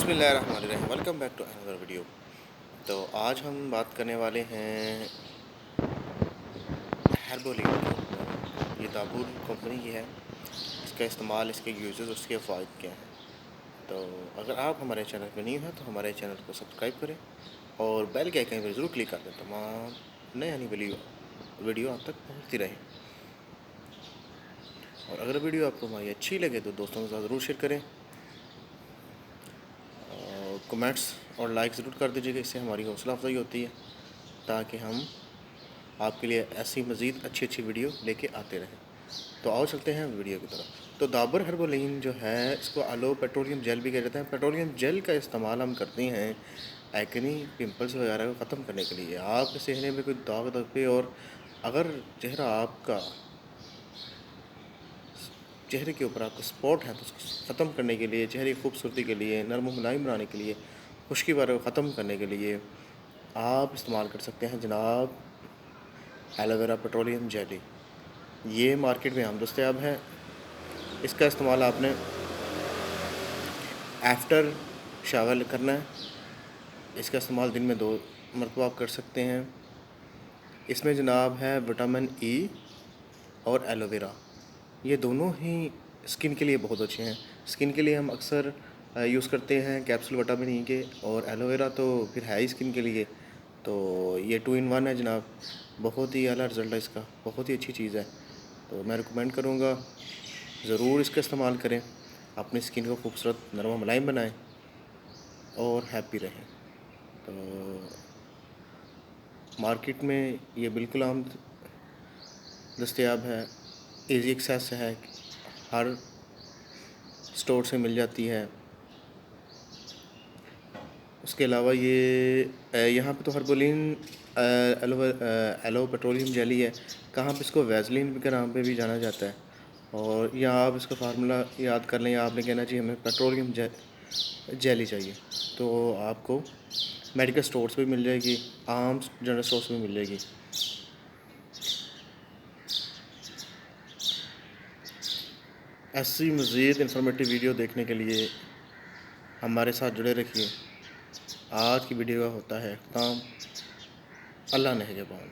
बिस्मिल्लाहिर्रहमानिर्रहीम। Welcome back to another video. तो आज हम बात करने वाले हैं हर्बोलिन के ऊपर। ये दाबुर कंपनी की है। इसका इस्तेमाल, इसके यूजेस, उसके फ़ायदे क्या हैं। तो अगर आप हमारे चैनल पर न्यू हैं तो हमारे चैनल को सब्सक्राइब करें और बेल के आइकन पर ज़रूर क्लिक कर दें। तमाम नई आने वाली वीडियो आप तक पहुँचती रहे। और अगर वीडियो आपको हमारी अच्छी लगे तो दोस्तों के साथ ज़रूर शेयर करें, कमेंट्स और लाइक ज़रूर कर दीजिएगा। इससे हमारी हौसला अफजाई होती है ताकि हम आपके लिए ऐसी मज़ीद अच्छी वीडियो लेके आते रहें। तो आओ चलते हैं वीडियो की तरफ। तो दाबर हर्बोलिन जो है, इसको एलो पेट्रोलियम जेल भी कह जाते हैं। पेट्रोलियम जेल का इस्तेमाल हम करते हैं एक्ने, पिंपल्स वगैरह को ख़त्म करने के लिए। आपके चेहरे में कोई दाग धब्बे, और अगर चेहरे के ऊपर आपका स्पॉट है तो उसको ख़त्म करने के लिए, चेहरे की खूबसूरती के लिए, नरम व मुलायम बनाने के लिए, खुश्की वगैरह को ख़त्म करने के लिए आप इस्तेमाल कर सकते हैं जनाब एलोवेरा पेट्रोलियम जेली। ये मार्केट में आम दस्तयाब है। इसका इस्तेमाल आपने आफ्टर शावर करना है। इसका इस्तेमाल दिन में 2 मरतबा आप कर सकते हैं। इसमें जनाब है विटामिन ई और एलोवेरा। ये दोनों ही स्किन के लिए बहुत अच्छे हैं। स्किन के लिए हम अक्सर यूज़ करते हैं कैप्सूल विटामिन ई के, और एलोवेरा तो फिर है ही स्किन के लिए। तो ये 2 in 1 है जनाब। बहुत ही आला रिज़ल्ट है इसका, बहुत ही अच्छी चीज़ है। तो मैं रिकमेंड करूँगा ज़रूर इसका इस्तेमाल करें। अपनी स्किन को खूबसूरत, नरम मुलायम बनाएं और हैप्पी रहें। तो मार्केट में ये बिल्कुल आम दस्तयाब है, ईज़ी एक्सेस है, हर स्टोर से मिल जाती है। उसके अलावा ये यहाँ पे तो हर्बोलिन एलो पेट्रोलियम जेली है। कहाँ पे इसको वैसलीन के नाम पे भी जाना जाता है। और या आप इसका फार्मूला याद कर लें, आपने कहना चाहिए हमें पेट्रोलियम जेली चाहिए, तो आपको मेडिकल स्टोर्स पे मिल जाएगी, आम जनरल स्टोर्स में मिल जाएगी। ऐसी मज़ीद इन्फॉर्मेटिव वीडियो देखने के लिए हमारे साथ जुड़े रखिए। आज की वीडियो का होता है अल्लाह ने है जबान।